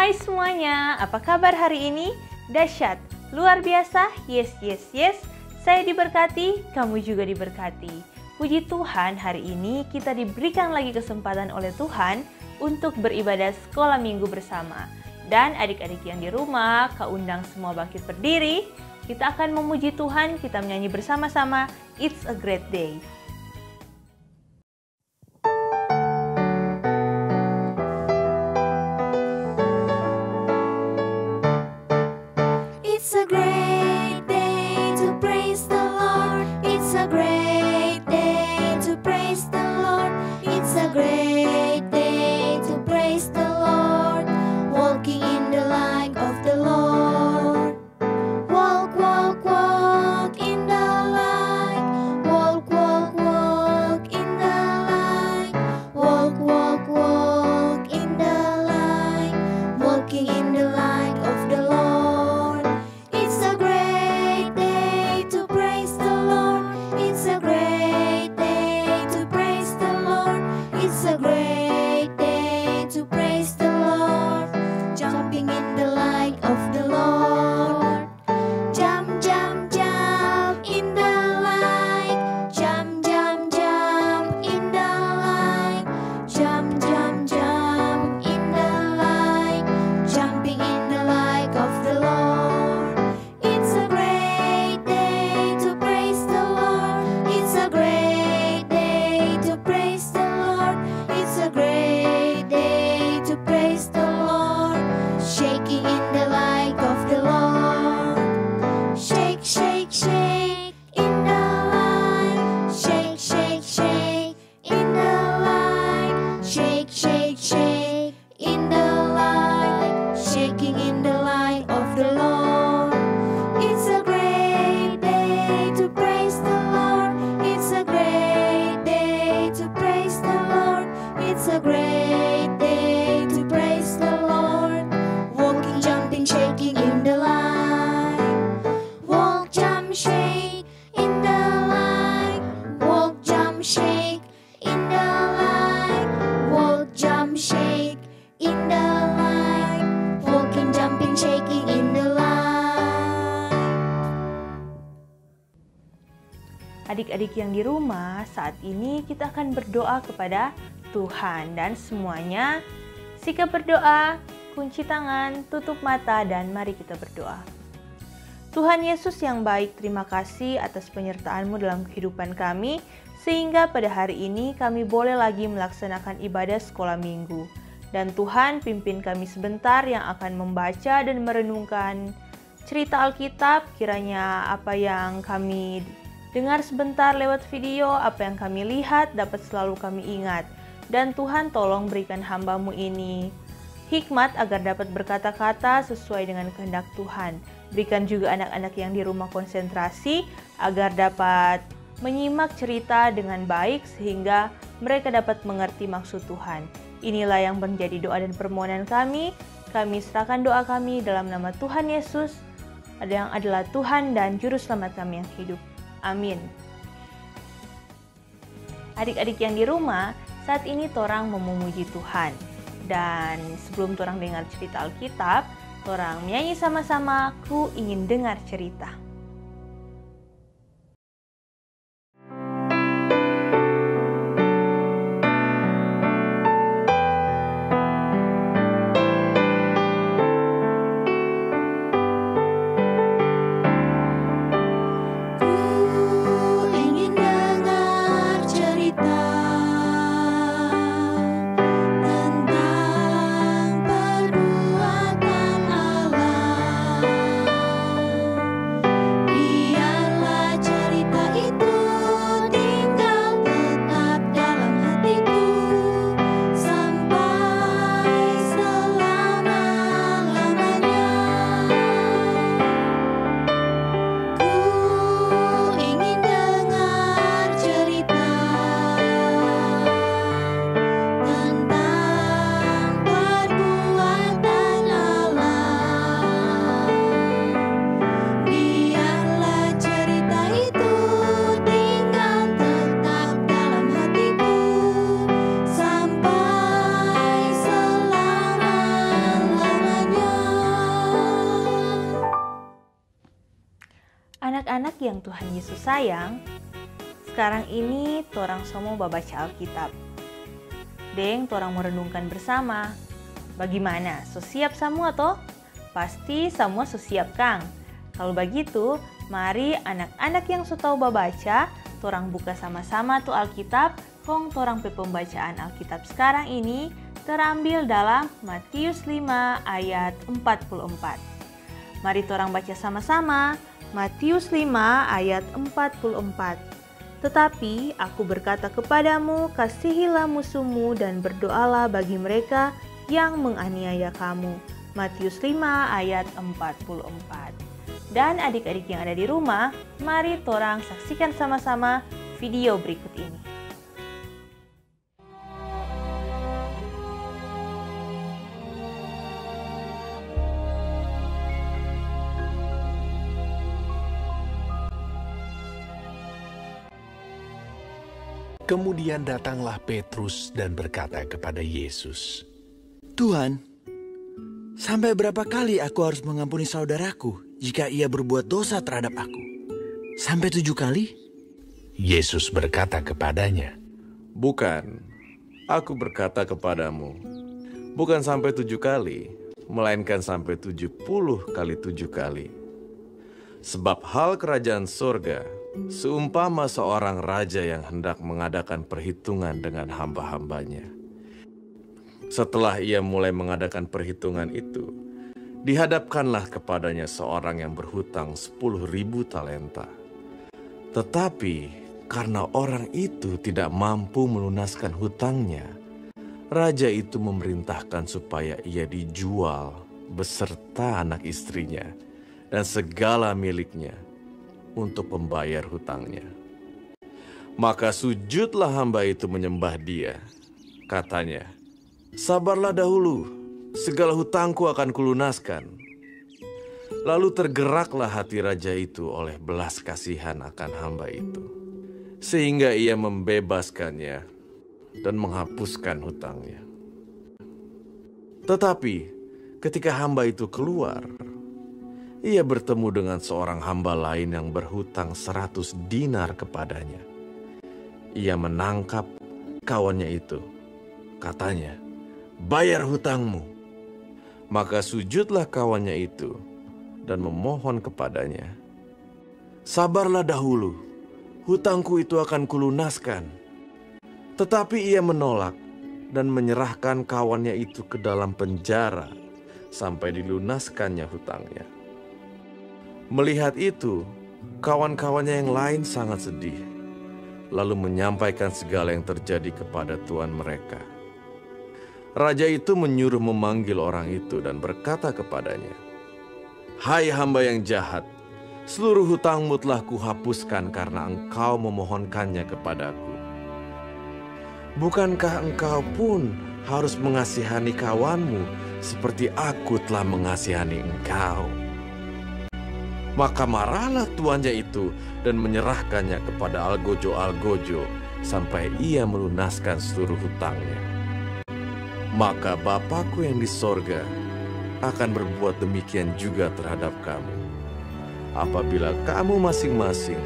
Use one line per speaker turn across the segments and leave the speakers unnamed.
Hai semuanya, apa kabar hari ini? Dahsyat, luar biasa, yes, yes, yes. Saya diberkati, kamu juga diberkati. Puji Tuhan, hari ini kita diberikan lagi kesempatan oleh Tuhan untuk beribadah sekolah minggu bersama. Dan adik-adik yang di rumah, kau undang semua bangkit berdiri. Kita akan memuji Tuhan, kita menyanyi bersama-sama, It's a Great Day.
It's a great day to praise the Lord. It's a great day to praise the Lord. It's a great day to praise the Lord. Walking in the light of the Lord. Walk, walk, walk in the light. Walk, walk, walk in the light. Walk, walk, walk in the light. Walking in the light of the Lord. It's a great day to praise the Lord. It's a great day to praise the Lord. It's a great day to praise the Lord. Jumping in the light of the Lord. Jump, jump, jump in the light. Jump, jump, jump in the light. Jump, jump, jump in the light. Jumping in the light of the Lord. It's a great day to praise the Lord. It's a great day to praise the Lord. It's a great day to praise the Lord. Shaking in the light of the Lord. Shake, shake, shake in the light. Shake, shake, shake in the light. Shake, shake, shake in the light. Shaking in the light of the Lord. It's a great day to praise the Lord. It's a great day to praise the Lord. It's a great day to praise the Lord. Walking, jumping, shaking in the light. Walk, jump, shake in the light. Walk, jump, shake in the light. Walk, jump, shake in the light. Walking, jumping, shaking in the light.
Adik-adik yang di rumah, saat ini kita akan berdoa kepada Tuhan dan semuanya sikap berdoa, kunci tangan, tutup mata dan mari kita berdoa. Tuhan Yesus yang baik, terima kasih atas penyertaan-Mu dalam kehidupan kami sehingga pada hari ini kami boleh lagi melaksanakan ibadah sekolah minggu. Dan Tuhan pimpin kami sebentar yang akan membaca dan merenungkan cerita Alkitab, kiranya apa yang kami dengar sebentar lewat video, apa yang kami lihat dapat selalu kami ingat. Dan Tuhan tolong berikan hamba-Mu ini hikmat agar dapat berkata-kata sesuai dengan kehendak Tuhan. Berikan juga anak-anak yang di rumah konsentrasi agar dapat menyimak cerita dengan baik sehingga mereka dapat mengerti maksud Tuhan. Inilah yang menjadi doa dan permohonan kami. Kami serahkan doa kami dalam nama Tuhan Yesus, yang adalah Tuhan dan Juru Selamat kami yang hidup. Amin. Adik-adik yang di rumah, saat ini torang memuji Tuhan. Dan sebelum torang dengar cerita Alkitab, torang menyanyi sama-sama, Ku Ingin Dengar Cerita.
Ku ingin dengar cerita tentang perbuatan Allah.
anak-anak yang Tuhan Yesus sayang, sekarang ini torang semua baca Alkitab. Deng, torang merenungkan bersama. Bagaimana? So siap semua toh? Pasti semua so siap Kang. Kalau begitu, mari anak-anak yang so tahu baca, torang buka sama-sama tuh Alkitab. Kong torang pe pembacaan Alkitab sekarang ini terambil dalam Matius 5 ayat 44. Mari torang baca sama-sama. Matius 5 ayat 44. Tetapi aku berkata kepadamu, kasihilah musuhmu dan berdoalah bagi mereka yang menganiaya kamu. Matius 5 ayat 44. Dan adik-adik yang ada di rumah, mari torang saksikan sama-sama video berikut ini.
Kemudian datanglah Petrus dan berkata kepada Yesus,
Tuhan, sampai berapa kali aku harus mengampuni saudaraku jika ia berbuat dosa terhadap aku? Sampai 7 kali?
Yesus berkata kepadanya,
Bukan, aku berkata kepadamu, bukan sampai 7 kali, melainkan sampai 70 kali 7 kali. Sebab hal kerajaan surga seumpama seorang raja yang hendak mengadakan perhitungan dengan hamba-hambanya. Setelah ia mulai mengadakan perhitungan itu, dihadapkanlah kepadanya seorang yang berhutang 10.000 talenta. Tetapi karena orang itu tidak mampu melunaskan hutangnya, raja itu memerintahkan supaya ia dijual beserta anak istrinya dan segala miliknya untuk membayar hutangnya. Maka sujudlah hamba itu menyembah dia. Katanya, sabarlah dahulu, segala hutangku akan kulunaskan. Lalu tergeraklah hati raja itu oleh belas kasihan akan hamba itu, sehingga ia membebaskannya dan menghapuskan hutangnya. Tetapi ketika hamba itu keluar, ia bertemu dengan seorang hamba lain yang berhutang 100 dinar kepadanya. Ia menangkap kawannya itu. Katanya, bayar hutangmu. Maka sujudlah kawannya itu dan memohon kepadanya, sabarlah dahulu, hutangku itu akan kulunaskan. Tetapi ia menolak dan menyerahkan kawannya itu ke dalam penjara sampai dilunaskannya hutangnya. Melihat itu, kawan-kawannya yang lain sangat sedih, lalu menyampaikan segala yang terjadi kepada tuan mereka. Raja itu menyuruh memanggil orang itu dan berkata kepadanya, Hai hamba yang jahat, seluruh hutangmu telah kuhapuskan karena engkau memohonkannya kepadaku. Bukankah engkau pun harus mengasihani kawanmu seperti aku telah mengasihani engkau? Maka marahlah tuannya itu dan menyerahkannya kepada algojo-algojo sampai ia melunaskan seluruh hutangnya. Maka Bapakku yang di sorga akan berbuat demikian juga terhadap kamu, apabila kamu masing-masing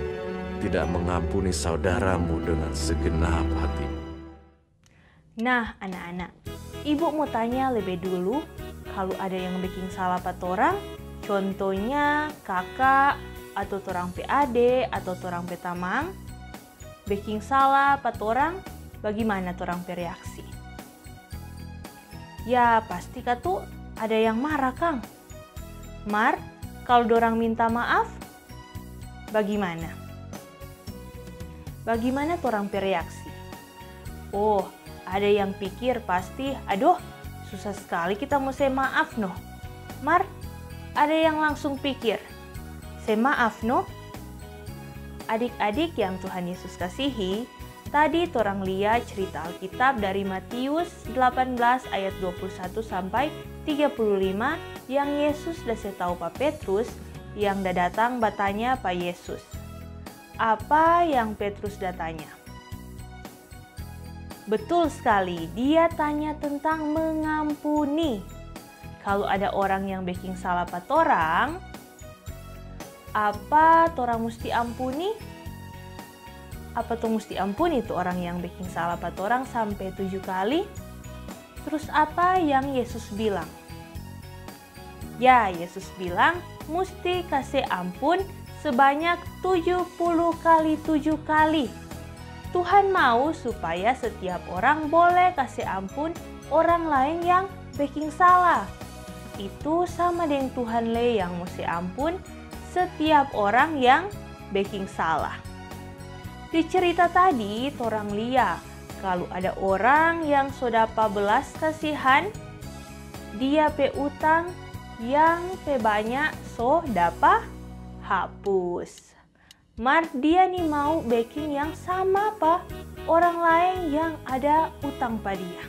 tidak mengampuni saudaramu dengan segenap hatimu.
Nah anak-anak, ibu mau tanya lebih dulu, kalau ada yang bikin salah pat orang, contohnya kakak atau torang PAD atau torang petamang, bikin salah pat orang, bagaimana torang bereaksi? Ya pasti tuh ada yang marah Kang. Mar, kalau dorang minta maaf, bagaimana? Bagaimana torang bereaksi? Oh, ada yang pikir pasti, aduh susah sekali kita mau say maaf noh. Mar, ada yang langsung pikir, say maaf noh. Adik-adik yang Tuhan Yesus kasihi, tadi torang lihat cerita Alkitab dari Matius 18 ayat 21 sampai 35 yang Yesus dah tahu Pak Petrus yang dah datang bertanya Pak Yesus. Apa yang Petrus dah tanya? Betul sekali, dia tanya tentang mengampuni. Kalau ada orang yang bikin salah pat orang, apa torang mesti ampuni? Apa tuh mesti ampuni tuh orang yang bikin salah pa torang sampai 7 kali? Terus apa yang Yesus bilang? Ya, Yesus bilang mesti kasih ampun sebanyak 70 kali 7 kali. Tuhan mau supaya setiap orang boleh kasih ampun orang lain yang bikin salah. Itu sama dengan Tuhan le yang mesti ampun setiap orang yang bikin salah. Di cerita tadi, torang lihat kalau ada orang yang sodapa belas kasihan, dia pe utang yang pe banyak so dapat hapus. Mar dia nih mau baking yang sama pa orang lain yang ada utang pa dia.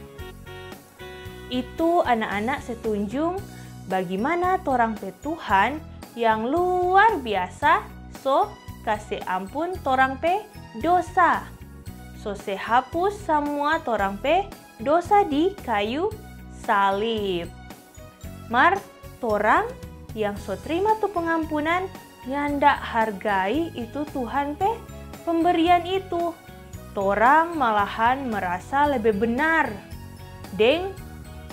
Itu anak-anak setunjung bagaimana torang pe Tuhan yang luar biasa so kasih ampun torang pe dosa. So se hapus semua torang pe dosa di kayu salib. Mar torang yang so terima tuh pengampunan nyandak hargai itu Tuhan pe pemberian itu. Torang malahan merasa lebih benar. Deng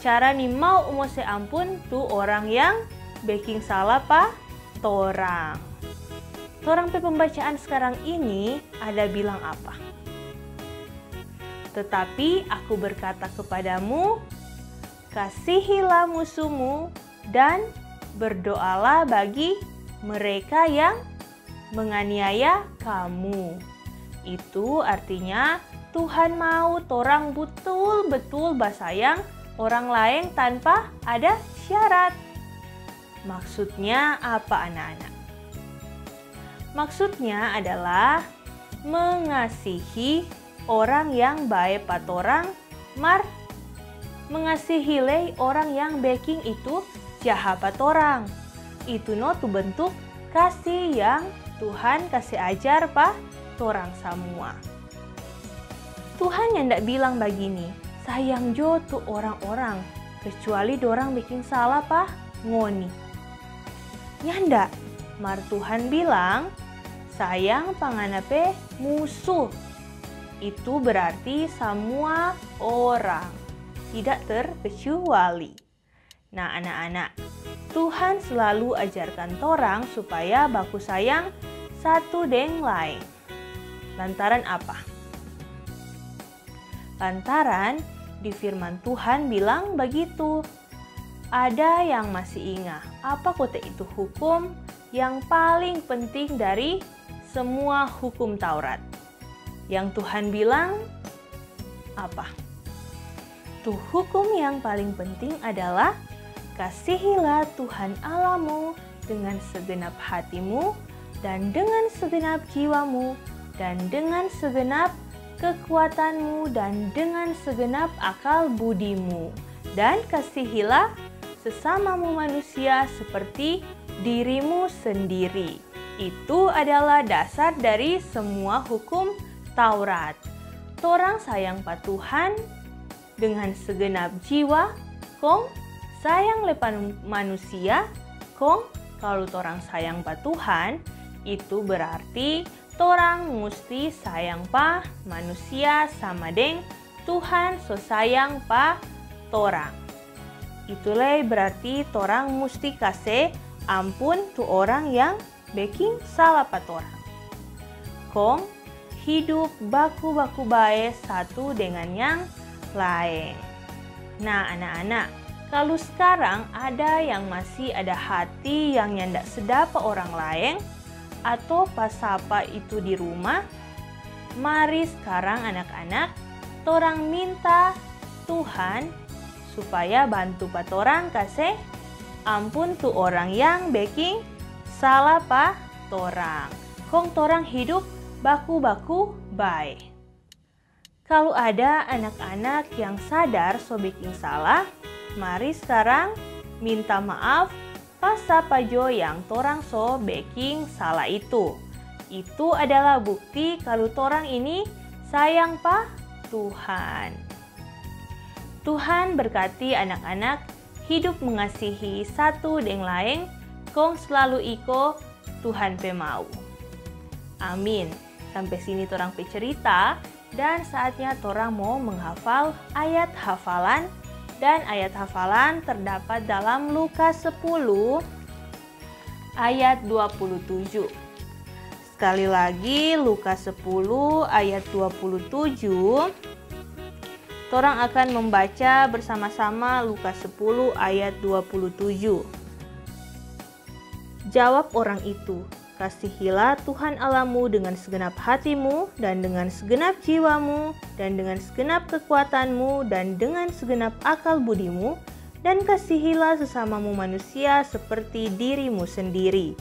cara nih mau se ampun tuh orang yang bikin salah pa torang. Torang pe pembacaan sekarang ini ada bilang apa? Tetapi aku berkata kepadamu, kasihilah musuhmu dan berdoalah bagi mereka yang menganiaya kamu. Itu artinya Tuhan mau torang betul-betul basayang orang lain tanpa ada syarat. Maksudnya apa anak-anak? Maksudnya adalah mengasihi orang yang baik patorang, mar mengasihi lei orang yang baking itu jahat patorang. Itu no tu bentuk kasih yang Tuhan kasih ajar pa torang semua. Tuhan yang ndak bilang begini, sayang jo tu orang-orang kecuali dorang bikin salah pa ngoni. Nyanda, mar Tuhan bilang sayang panganape musuh. Itu berarti semua orang, tidak terkecuali. Nah anak-anak, Tuhan selalu ajarkan torang supaya baku sayang satu deng lain. Lantaran apa? Lantaran di firman Tuhan bilang begitu. Ada yang masih ingat apa kota itu hukum yang paling penting dari semua hukum Taurat? Yang Tuhan bilang apa? Tuh hukum yang paling penting adalah kasihilah Tuhan Allahmu dengan segenap hatimu dan dengan segenap jiwamu dan dengan segenap kekuatanmu dan dengan segenap akal budimu. Dan kasihilah sesamamu manusia seperti dirimu sendiri. Itu adalah dasar dari semua hukum Taurat. Torang sayang pa Tuhan dengan segenap jiwa, kong sayang lepan manusia, kong kalau torang sayang pa Tuhan, itu berarti torang mesti sayang pa manusia sama deng Tuhan so sayang pa torang. Itulah berarti torang mesti kasih ampun tu orang yang bikin salah pa torang. Kong hidup baku-baku baik satu dengan yang lain. Nah anak-anak, kalau sekarang ada yang masih ada hati yang nyandak sedap orang lain atau pas apa itu di rumah, mari sekarang anak-anak torang minta Tuhan supaya bantu pa torang kasih ampun tu orang yang bikin salah pa torang. Kong torang hidup baku-baku baik. Kalau ada anak-anak yang sadar so bikin salah, mari sekarang minta maaf pas apa jo yang torang so bikin salah itu. Itu adalah bukti kalau torang ini sayang pa Tuhan. Tuhan berkati anak-anak hidup mengasihi satu dengan lain, kong selalu iko Tuhan pe mau. Amin. Sampai sini torang pe cerita dan saatnya torang mau menghafal ayat hafalan. Dan ayat hafalan terdapat dalam Lukas 10 ayat 27. Sekali lagi Lukas 10 ayat 27. Torang akan membaca bersama-sama Lukas 10 ayat 27. Jawab orang itu, "Kasihilah Tuhan Allahmu dengan segenap hatimu dan dengan segenap jiwamu dan dengan segenap kekuatanmu dan dengan segenap akal budimu, dan kasihilah sesamamu manusia seperti dirimu sendiri."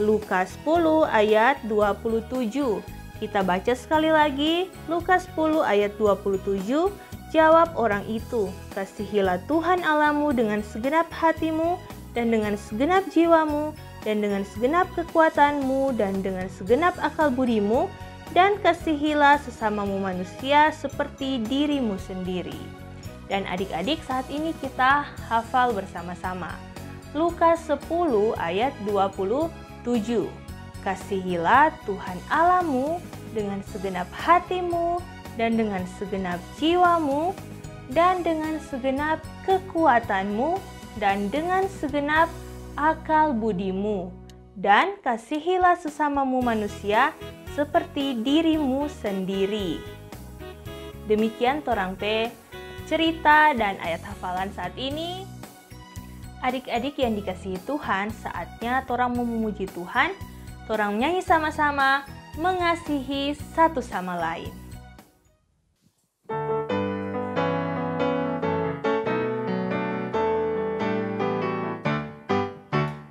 Lukas 10 ayat 27. Kita baca sekali lagi, Lukas 10 ayat 27. Jawab orang itu, "Kasihilah Tuhan Allahmu dengan segenap hatimu dan dengan segenap jiwamu dan dengan segenap kekuatanmu dan dengan segenap akal budimu, dan kasihilah sesamamu manusia seperti dirimu sendiri." Dan adik-adik, saat ini kita hafal bersama-sama. Lukas 10 ayat 27. Kasihilah Tuhan Allahmu dengan segenap hatimu dan dengan segenap jiwamu dan dengan segenap kekuatanmu dan dengan segenap akal budimu, dan kasihilah sesamamu manusia seperti dirimu sendiri. Demikian torang pe cerita dan ayat hafalan saat ini. Adik-adik yang dikasihi Tuhan, saatnya torang memuji Tuhan. Torang nyanyi sama-sama mengasihi satu sama lain.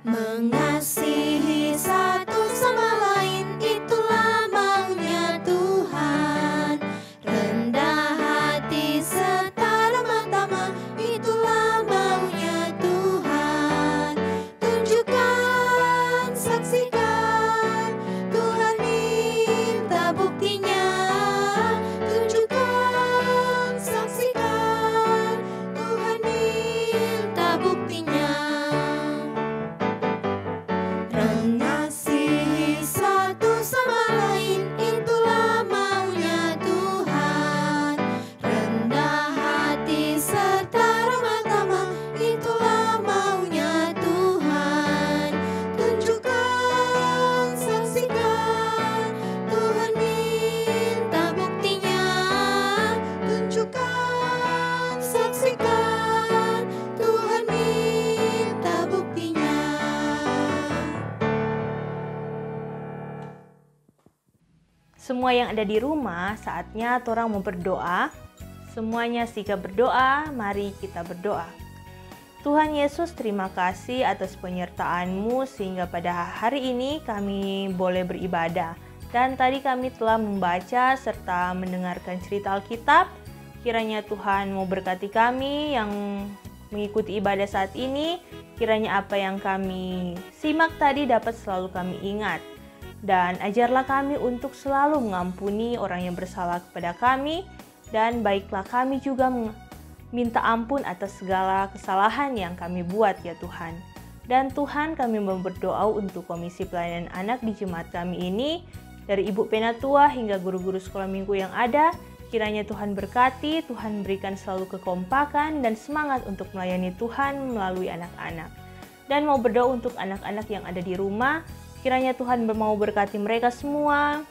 Mengasihi satu sama lain, itulah maunya Tuhan. Rendah hati serta ramah tamah, itulah maunya Tuhan. Tunjukkan, saksikan, Tuhan minta buktinya. Tunjukkan, saksikan, Tuhan minta buktinya. Mengasihi satu sama lain, itulah maunya Tuhan. Rendah hati serta ramah tamah, itulah maunya Tuhan. Tunjukkan, saksikan, Tuhan minta buktinya. Tunjukkan, saksikan, Tuhan minta buktinya.
Semua yang ada di rumah, saatnya torang mau berdoa. Semuanya sikap berdoa, mari kita berdoa. Tuhan Yesus, terima kasih atas penyertaan-Mu sehingga pada hari ini kami boleh beribadah. Dan tadi kami telah membaca serta mendengarkan cerita Alkitab. Kiranya Tuhan mau berkati kami yang mengikuti ibadah saat ini. Kiranya apa yang kami simak tadi dapat selalu kami ingat. Dan ajarlah kami untuk selalu mengampuni orang yang bersalah kepada kami. Dan baiklah kami juga minta ampun atas segala kesalahan yang kami buat ya Tuhan. Dan Tuhan, kami mau berdoa untuk Komisi Pelayanan Anak di jemaat kami ini. Dari Ibu Penatua hingga guru-guru sekolah minggu yang ada. Kiranya Tuhan berkati, Tuhan berikan selalu kekompakan dan semangat untuk melayani Tuhan melalui anak-anak. Dan mau berdoa untuk anak-anak yang ada di rumah. Kiranya Tuhan mau berkati mereka semua.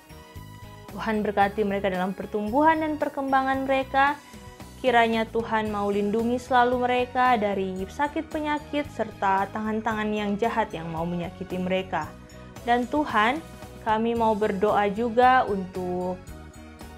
Tuhan berkati mereka dalam pertumbuhan dan perkembangan mereka. Kiranya Tuhan mau lindungi selalu mereka dari sakit penyakit serta tangan-tangan yang jahat yang mau menyakiti mereka. Dan Tuhan, kami mau berdoa juga untuk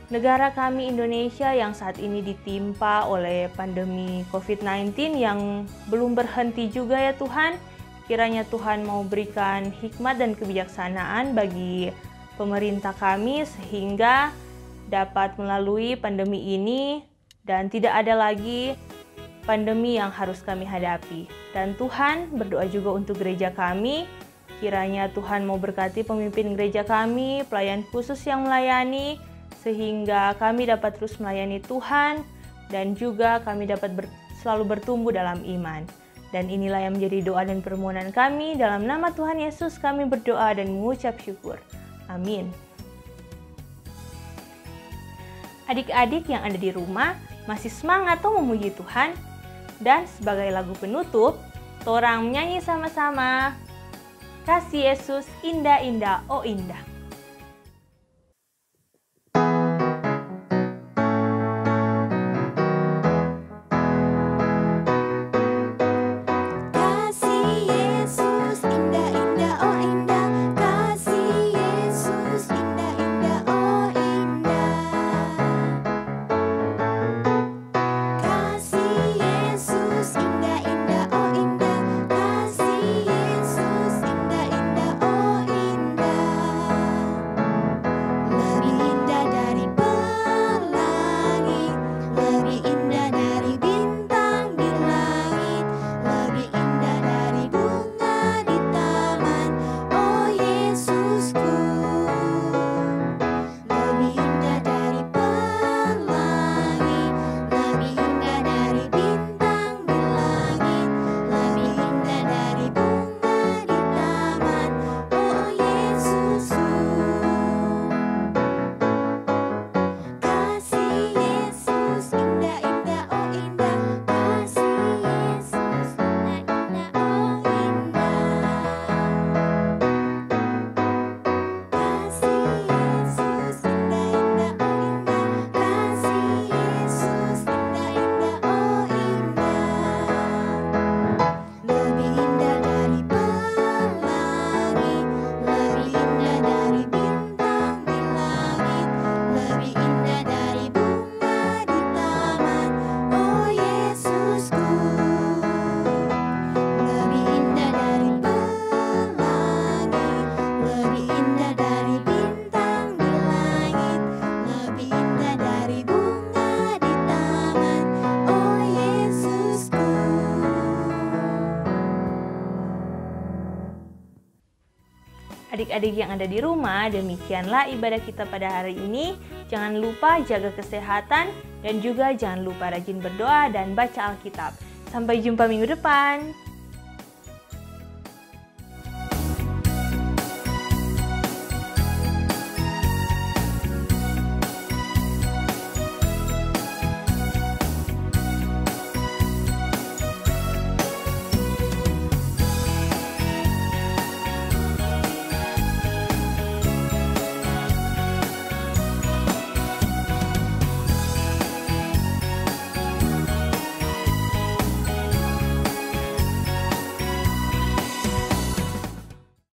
negara kami Indonesia yang saat ini ditimpa oleh pandemi COVID-19 yang belum berhenti juga ya Tuhan. Kiranya Tuhan mau berikan hikmat dan kebijaksanaan bagi pemerintah kami sehingga dapat melalui pandemi ini dan tidak ada lagi pandemi yang harus kami hadapi. Dan Tuhan, berdoa juga untuk gereja kami. Kiranya Tuhan mau berkati pemimpin gereja kami, pelayan khusus yang melayani, sehingga kami dapat terus melayani Tuhan dan juga kami dapat selalu bertumbuh dalam iman. Dan inilah yang menjadi doa dan permohonan kami. Dalam nama Tuhan Yesus kami berdoa dan mengucap syukur. Amin. Adik-adik yang ada di rumah masih semangat tuh memuji Tuhan? Dan sebagai lagu penutup, torang menyanyi sama-sama. Kasih Yesus indah-indah, oh indah. Adik-adik yang ada di rumah, demikianlah ibadah kita pada hari ini. Jangan lupa jaga kesehatan dan juga jangan lupa rajin berdoa dan baca Alkitab. Sampai jumpa minggu depan.